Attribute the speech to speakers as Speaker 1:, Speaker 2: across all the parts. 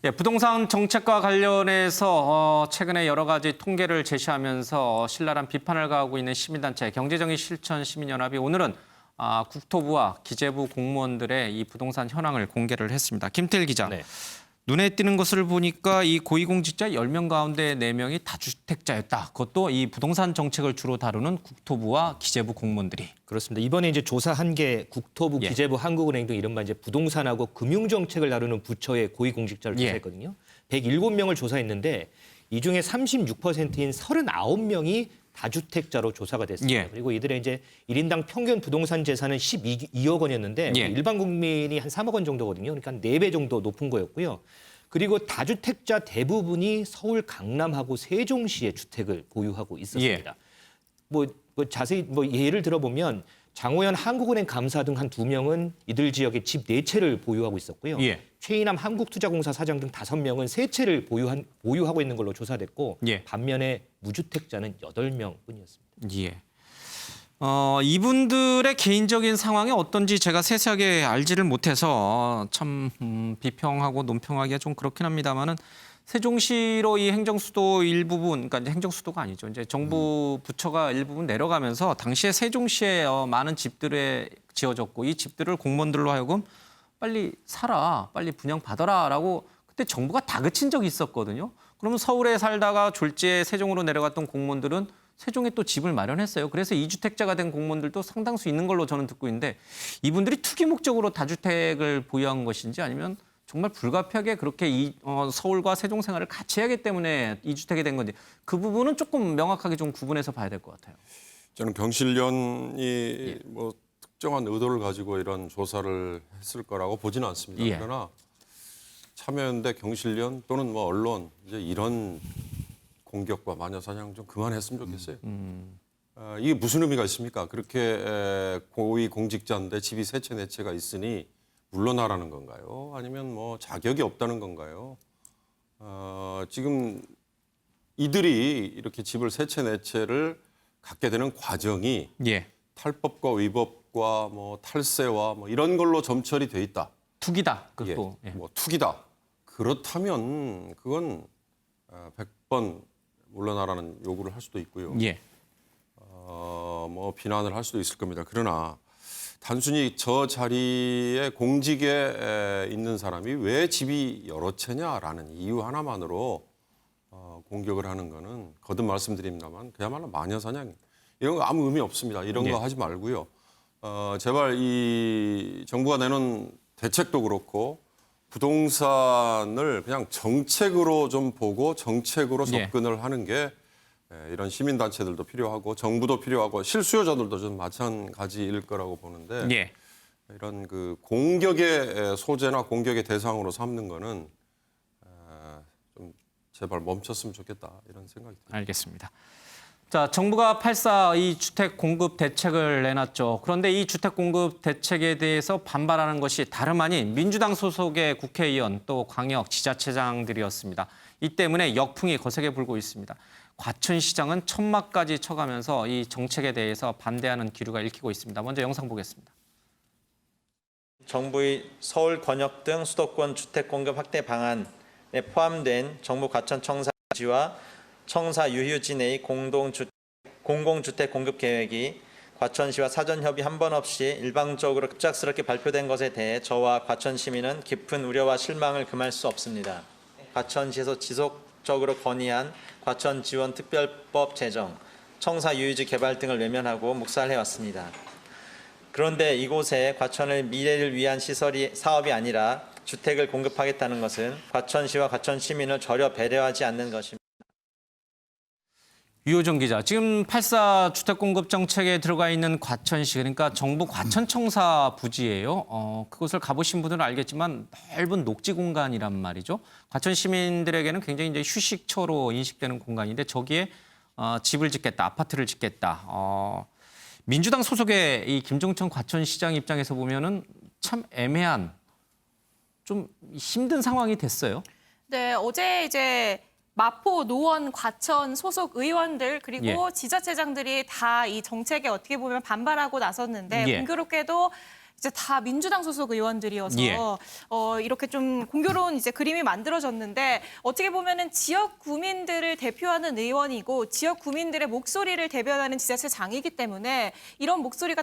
Speaker 1: 예, 부동산 정책과 관련해서 최근에 여러 가지 통계를 제시하면서 신랄한 비판을 가하고 있는 시민단체 경제정의 실천 시민연합이 오늘은 국토부와 기재부 공무원들의 이 부동산 현황을 공개를 했습니다. 김태일 기자.
Speaker 2: 네.
Speaker 1: 눈에 띄는 것을 보니까 이 고위공직자 10명 가운데 4명이 다주택자였다. 그것도 이 부동산 정책을 주로 다루는 국토부와 기재부 공무원들이.
Speaker 2: 그렇습니다. 이번에 이제 조사한 게 국토부,
Speaker 1: 예.
Speaker 2: 기재부, 한국은행 등 이른바 이제 부동산하고 금융정책을 다루는 부처의 고위공직자를
Speaker 1: 예.
Speaker 2: 조사했거든요. 107명을 조사했는데 이 중에 36%인 39명이 다주택자로 조사가 됐습니다.
Speaker 1: 예.
Speaker 2: 그리고 이들의 이제 1인당 평균 부동산 재산은 12억 원이었는데
Speaker 1: 예.
Speaker 2: 일반 국민이 한 3억 원 정도거든요. 그러니까 4배 정도 높은 거였고요. 그리고 다주택자 대부분이 서울 강남하고 세종시에 주택을 보유하고 있었습니다. 뭐 자세히 예를 들어보면 장호연 한국은행 감사 등 한 2명은 이들 지역에 집 4채를 보유하고 있었고요.
Speaker 1: 예.
Speaker 2: 최인함 한국투자공사 사장 등 5명은 3채를 보유하고 있는 걸로 조사됐고
Speaker 1: 예.
Speaker 2: 반면에 무주택자는 8명뿐이었습니다.
Speaker 1: 예. 이분들의 개인적인 상황이 어떤지 제가 세세하게 알지를 못해서 참 비평하고 논평하기가 좀 그렇긴 합니다만은 세종시로 이 행정수도 일부분, 그러니까 행정수도가 아니죠. 이제 정부 부처가 일부분 내려가면서 당시에 세종시에 많은 집들에 지어졌고 이 집들을 공무원들로 하여금 빨리 사라, 빨리 분양받아라라고 그때 정부가 다그친 적이 있었거든요. 그러면 서울에 살다가 졸지에 세종으로 내려갔던 공무원들은 세종에 또 집을 마련했어요. 그래서 2주택자가 된 공무원들도 상당수 있는 걸로 저는 듣고 있는데 이분들이 투기 목적으로 다주택을 보유한 것인지 아니면 정말 불가피하게 그렇게 서울과 세종 생활을 같이 하기 때문에 2주택이 된 건지 그 부분은 조금 명확하게 좀 구분해서 봐야 될 것 같아요.
Speaker 3: 저는 경실련이 뭐 특정한 의도를 가지고 이런 조사를 했을 거라고 보지는 않습니다.
Speaker 1: 예.
Speaker 3: 그러나 참여연대 경실련 또는 뭐 언론 이제 이런 공격과 마녀사냥 좀 그만했으면 좋겠어요. 이게 무슨 의미가 있습니까? 그렇게 고위 공직자인데 집이 3채, 4채가 있으니 물러나라는 건가요? 아니면 뭐 자격이 없다는 건가요? 지금 이들이 이렇게 집을 3채, 4채를 갖게 되는 과정이
Speaker 1: 예.
Speaker 3: 탈법과 위법과 뭐 탈세와 뭐 이런 걸로 점철이 돼 있다.
Speaker 1: 투기다. 그것도.
Speaker 3: 예, 뭐 투기다. 그렇다면 그건 100번 물러나라는 요구를 할 수도 있고요.
Speaker 1: 예.
Speaker 3: 뭐 비난을 할 수도 있을 겁니다. 그러나 단순히 저 자리에 공직에 있는 사람이 왜 집이 여러 채냐라는 이유 하나만으로 공격을 하는 거는 거듭 말씀드립니다만 그야말로 마녀사냥 이런 거 아무 의미 없습니다. 이런 거 하지 말고요. 제발 이 정부가 내놓은 대책도 그렇고 부동산을 그냥 정책으로 좀 보고 정책으로 접근을 하는 게 이런 시민단체들도 필요하고 정부도 필요하고 실수요자들도 좀 마찬가지일 거라고 보는데
Speaker 1: 예.
Speaker 3: 이런 그 공격의 소재나 공격의 대상으로 삼는 거는 좀 제발 멈췄으면 좋겠다 이런 생각이 듭니다.
Speaker 1: 알겠습니다. 자, 정부가 8.4 이 주택 공급 대책을 내놨죠. 그런데 이 주택 공급 대책에 대해서 반발하는 것이 다름 아닌 민주당 소속의 국회의원 또 광역 지자체장들이었습니다. 이 때문에 역풍이 거세게 불고 있습니다. 과천시장은 천막까지 쳐가면서 이 정책에 대해서 반대하는 기류가 읽히고 있습니다. 먼저 영상 보겠습니다.
Speaker 4: 정부의 서울 권역 등 수도권 주택 공급 확대 방안에 포함된 정부 과천청사지와 청사 유휴지 내의 공공주택 공급 계획이 과천시와 사전 협의 한 번 없이 일방적으로 급작스럽게 발표된 것에 대해 저와 과천 시민은 깊은 우려와 실망을 금할 수 없습니다. 과천시에서 지속적으로 건의한 과천 지원 특별법 제정, 청사 유휴지 개발 등을 외면하고 묵살해왔습니다. 그런데 이곳에 과천을 미래를 위한 사업이 아니라 주택을 공급하겠다는 것은 과천시와 과천 시민을 전혀 배려하지 않는 것입니다.
Speaker 1: 유호정 기자, 지금 8.4 주택 공급 정책에 들어가 있는 과천시, 그러니까 정부 과천청사 부지예요. 그곳을 가보신 분들은 알겠지만 넓은 녹지 공간이란 말이죠. 과천 시민들에게는 굉장히 이제 휴식처로 인식되는 공간인데 저기에 집을 짓겠다, 아파트를 짓겠다. 민주당 소속의 이 김종천 과천시장 입장에서 보면은 참 애매한, 좀 힘든 상황이 됐어요.
Speaker 5: 네, 어제 이제 마포, 노원, 과천 소속 의원들 그리고 지자체장들이 다 이 정책에 어떻게 보면 반발하고 나섰는데 공교롭게도 이제 다 민주당 소속 의원들이어서
Speaker 1: 예.
Speaker 5: 이렇게 좀 공교로운 이제 그림이 만들어졌는데 어떻게 보면은 지역 구민들을 대표하는 의원이고 지역 구민들의 목소리를 대변하는 지자체장이기 때문에 이런 목소리가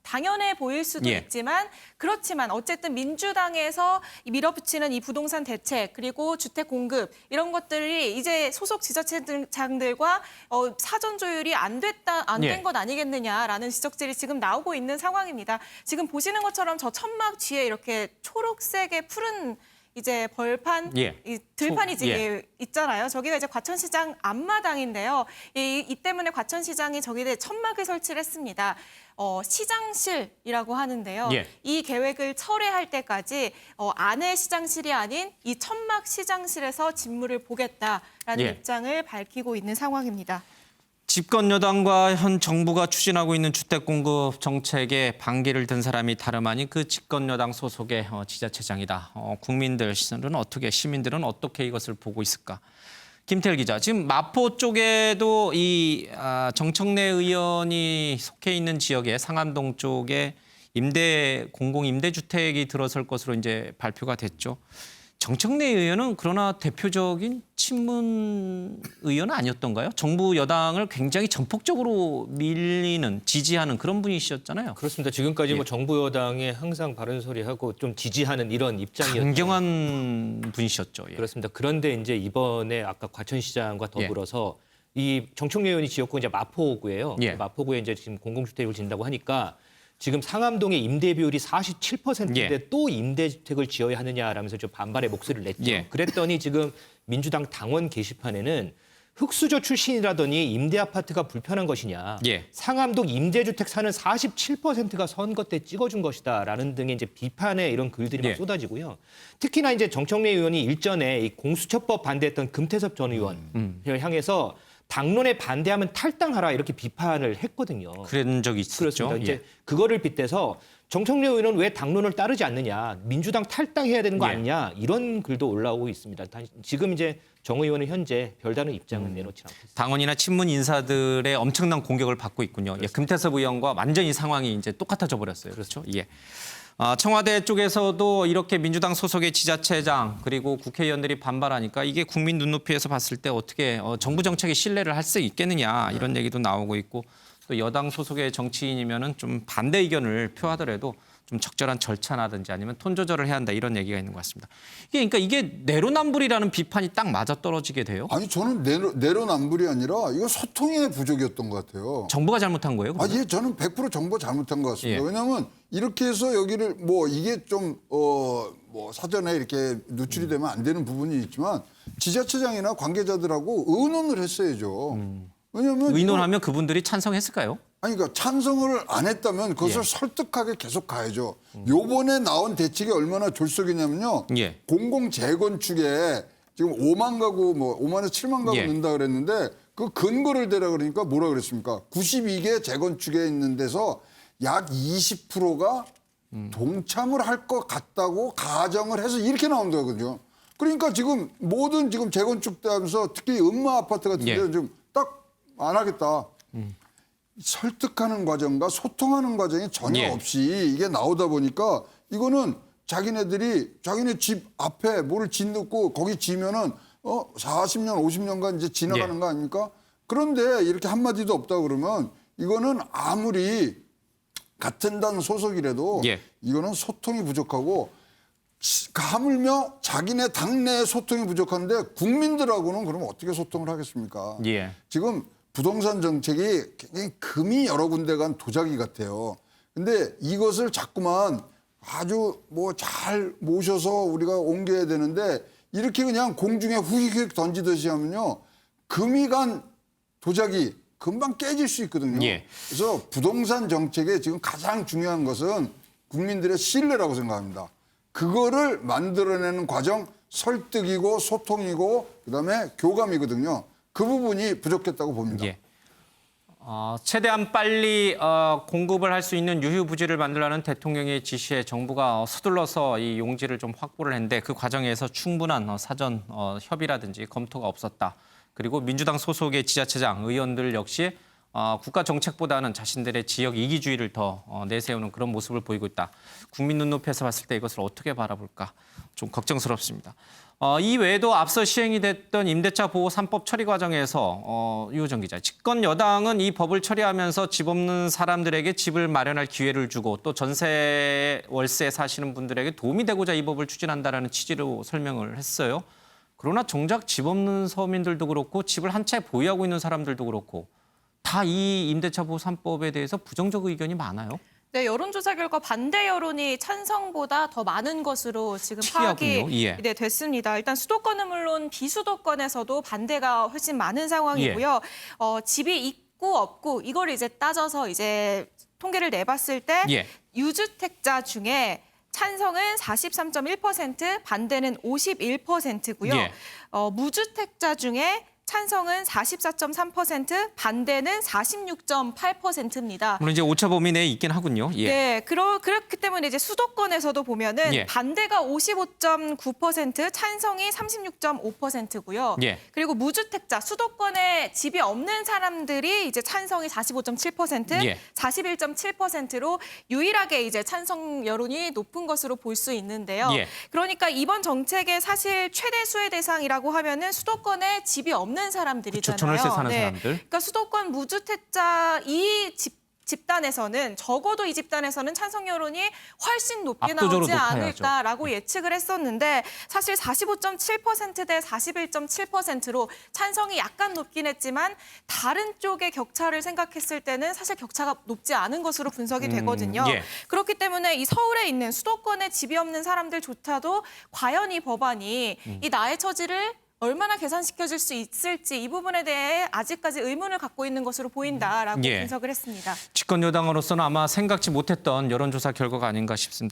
Speaker 5: 당연해 보일 수도
Speaker 1: 예.
Speaker 5: 있지만 그렇지만 어쨌든 민주당에서 밀어붙이는 이 부동산 대책 그리고 주택 공급 이런 것들이 이제 소속 지자체장들과 사전 조율이 안 된
Speaker 1: 예.
Speaker 5: 것 아니겠느냐라는 지적들이 지금 나오고 있는 상황입니다. 지금 보시는 것처럼 저 천막 뒤에 이렇게 초록색의 푸른 이제 벌판,
Speaker 1: 예.
Speaker 5: 이 들판이
Speaker 1: 예.
Speaker 5: 이제 있잖아요. 저기가 이제 과천시장 앞마당인데요. 이 때문에 과천시장이 저기에 천막을 설치를 했습니다. 시장실이라고 하는데요.
Speaker 1: 예.
Speaker 5: 이 계획을 철회할 때까지 안에 시장실이 아닌 이 천막 시장실에서 진무를 보겠다라는
Speaker 1: 예.
Speaker 5: 입장을 밝히고 있는 상황입니다.
Speaker 1: 집권 여당과 현 정부가 추진하고 있는 주택 공급 정책에 반기를 든 사람이 다름 아닌 그 집권 여당 소속의 지자체장이다. 시민들은 어떻게 이것을 보고 있을까? 김태일 기자, 지금 마포 쪽에도 이 정청래 의원이 속해 있는 지역에 상암동 쪽에 공공 임대주택이 들어설 것으로 이제 발표가 됐죠. 정청래 의원은 그러나 대표적인 친문 의원은 아니었던가요? 정부 여당을 굉장히 전폭적으로 지지하는 그런 분이셨잖아요.
Speaker 2: 그렇습니다. 지금까지
Speaker 1: 예.
Speaker 2: 뭐 정부 여당에 항상 바른 소리하고 좀 지지하는 이런 입장이었죠.
Speaker 1: 강경한 분이셨죠. 예.
Speaker 2: 그렇습니다. 그런데 이제 이번에 아까 과천시장과 더불어서 이 정청래 의원이 지역구 이제 마포구예요.
Speaker 1: 예.
Speaker 2: 마포구에 이제 지금 공공주택을 짓는다고 하니까 지금 상암동의 임대 비율이 47%인데
Speaker 1: 예.
Speaker 2: 또 임대주택을 지어야 하느냐라면서 좀 반발의 목소리를 냈죠.
Speaker 1: 예.
Speaker 2: 그랬더니 지금 민주당 당원 게시판에는 흑수저 출신이라더니 임대 아파트가 불편한 것이냐.
Speaker 1: 예.
Speaker 2: 상암동 임대주택 사는 47%가 선거 때 찍어준 것이다라는 등의 이제 비판의 이런 글들이 막
Speaker 1: 예.
Speaker 2: 쏟아지고요. 특히나 이제 정청래 의원이 일전에 이 공수처법 반대했던 금태섭 전 의원을 향해서 당론에 반대하면 탈당하라 이렇게 비판을 했거든요.
Speaker 1: 그런 적이 있었죠.
Speaker 2: 그렇습니다.
Speaker 1: 예.
Speaker 2: 이제 그거를 빗대서 정청래 의원은 왜 당론을 따르지 않느냐, 민주당 탈당해야 되는 거
Speaker 1: 예.
Speaker 2: 아니냐 이런 글도 올라오고 있습니다. 지금 이제 정 의원은 현재 별다른 입장은 내놓지 않고 있습니다.
Speaker 1: 당원이나 친문 인사들의 엄청난 공격을 받고 있군요. 예, 금태섭 의원과 완전히 상황이 이제 똑같아져 버렸어요. 그렇죠? 예. 청와대 쪽에서도 이렇게 민주당 소속의 지자체장 그리고 국회의원들이 반발하니까 이게 국민 눈높이에서 봤을 때 어떻게 정부 정책에 신뢰를 할 수 있겠느냐 이런 얘기도 나오고 있고 또 여당 소속의 정치인이면은 좀 반대 의견을 표하더라도 좀 적절한 절차라든지 아니면 톤 조절을 해야 한다 이런 얘기가 있는 것 같습니다. 이게 내로남불이라는 비판이 딱 맞아떨어지게 돼요.
Speaker 6: 아니 저는 내로남불이 아니라 이거 소통의 부족이었던 것 같아요.
Speaker 1: 정부가 잘못한 거예요? 그러면?
Speaker 6: 예, 저는 100% 정부가 잘못한 것 같습니다.
Speaker 1: 예.
Speaker 6: 왜냐하면 이렇게 해서 여기를 이게 좀 사전에 이렇게 노출이 되면 안 되는 부분이 있지만 지자체장이나 관계자들하고 의논을 했어야죠. 왜냐하면
Speaker 1: 의논하면 그분들이 찬성했을까요?
Speaker 6: 아니, 그러니까 찬성을 안 했다면 그것을
Speaker 1: 예.
Speaker 6: 설득하게 계속 가야죠. 요번에 나온 대책이 얼마나 졸속이냐면요.
Speaker 1: 예.
Speaker 6: 공공 재건축에 지금 5만 가구, 5만에서 7만 가구
Speaker 1: 예.
Speaker 6: 넣는다 그랬는데 그 근거를 대라 그러니까 뭐라 그랬습니까? 92개 재건축에 있는 데서 약 20%가 동참을 할 것 같다고 가정을 해서 이렇게 나온 거거든요. 그러니까 지금 모든 지금 재건축 하면서 특히 음마 아파트 같은
Speaker 1: 예.
Speaker 6: 데는 좀 딱 안 하겠다. 설득하는 과정과 소통하는 과정이 전혀
Speaker 1: 예.
Speaker 6: 없이 이게 나오다 보니까 이거는 자기네 집 앞에 뭐를 짓고 거기 지면은 40년, 50년간 이제 지나가는
Speaker 1: 예.
Speaker 6: 거 아닙니까? 그런데 이렇게 한마디도 없다 그러면 이거는 아무리 같은 당 소속이라도
Speaker 1: 예.
Speaker 6: 이거는 소통이 부족하고 하물며 자기네 당내의 소통이 부족한데 국민들하고는 그럼 어떻게 소통을 하겠습니까?
Speaker 1: 예.
Speaker 6: 지금 부동산 정책이 굉장히 금이 여러 군데 간 도자기 같아요. 근데 이것을 자꾸만 아주 잘 모셔서 우리가 옮겨야 되는데 이렇게 그냥 공중에 후익 던지듯이 하면요. 금이 간 도자기 금방 깨질 수 있거든요.
Speaker 1: 예.
Speaker 6: 그래서 부동산 정책에 지금 가장 중요한 것은 국민들의 신뢰라고 생각합니다. 그거를 만들어내는 과정 설득이고 소통이고 그다음에 교감이거든요. 그 부분이 부족했다고 봅니다.
Speaker 1: 예. 최대한 빨리 공급을 할 수 있는 유휴부지를 만들라는 대통령의 지시에 정부가 서둘러서 이 용지를 좀 확보를 했는데 그 과정에서 충분한 사전 협의라든지 검토가 없었다. 그리고 민주당 소속의 지자체장 의원들 역시 국가 정책보다는 자신들의 지역 이기주의를 더 내세우는 그런 모습을 보이고 있다. 국민 눈높이에서 봤을 때 이것을 어떻게 바라볼까 좀 걱정스럽습니다. 이 외에도 앞서 시행이 됐던 임대차 보호 3법 처리 과정에서 유호정 기자, 집권 여당은 이 법을 처리하면서 집 없는 사람들에게 집을 마련할 기회를 주고 또 전세 월세 사시는 분들에게 도움이 되고자 이 법을 추진한다라는 취지로 설명을 했어요. 그러나 정작 집 없는 서민들도 그렇고 집을 한 채 보유하고 있는 사람들도 그렇고 다 이 임대차 보호 3법에 대해서 부정적 의견이 많아요.
Speaker 5: 네, 여론조사 결과 반대 여론이 찬성보다 더 많은 것으로 지금
Speaker 1: 특이하군요.
Speaker 5: 파악이
Speaker 1: 예.
Speaker 5: 네, 됐습니다. 일단 수도권은 물론 비수도권에서도 반대가 훨씬 많은 상황이고요. 집이 있고 없고 이걸 이제 따져서 이제 통계를 내봤을 때
Speaker 1: 예.
Speaker 5: 유주택자 중에 찬성은 43.1%, 반대는 51%고요.
Speaker 1: 예.
Speaker 5: 무주택자 중에 찬성은 44.3%, 반대는 46.8%입니다.
Speaker 1: 물론 이제 오차 범위 내에 있긴 하군요. 예.
Speaker 5: 네, 그렇기 때문에 이제 수도권에서도 보면은
Speaker 1: 예.
Speaker 5: 반대가 55.9%, 찬성이 36.5%고요.
Speaker 1: 예.
Speaker 5: 그리고 무주택자, 수도권에 집이 없는 사람들이 이제 찬성이 45.7%,
Speaker 1: 예.
Speaker 5: 41.7%로 유일하게 이제 찬성 여론이 높은 것으로 볼 수 있는데요.
Speaker 1: 예.
Speaker 5: 그러니까 이번 정책의 사실 최대 수혜 대상이라고 하면은 수도권에 집이 없는 사람들이잖아요.
Speaker 1: 그쵸, 전월세 사는 사람들.
Speaker 5: 그러니까 수도권 무주택자 이 집단에서는 적어도 이 집단에서는 찬성 여론이 훨씬 높게
Speaker 1: 압도적으로
Speaker 5: 나오지
Speaker 1: 높아야죠.
Speaker 5: 않을까라고 예측을 했었는데 사실 45.7% 대 41.7%로 찬성이 약간 높긴 했지만 다른 쪽의 격차를 생각했을 때는 사실 격차가 높지 않은 것으로 분석이 되거든요.
Speaker 1: 예.
Speaker 5: 그렇기 때문에 이 서울에 있는 수도권에 집이 없는 사람들조차도 과연 이 법안이 이 나의 처지를 얼마나 개선시켜줄 수 있을지 이 부분에 대해 아직까지 의문을 갖고 있는 것으로 보인다라고
Speaker 1: 예.
Speaker 5: 분석을 했습니다.
Speaker 1: 집권 여당으로서는 아마 생각지 못했던 여론조사 결과가 아닌가 싶습니다.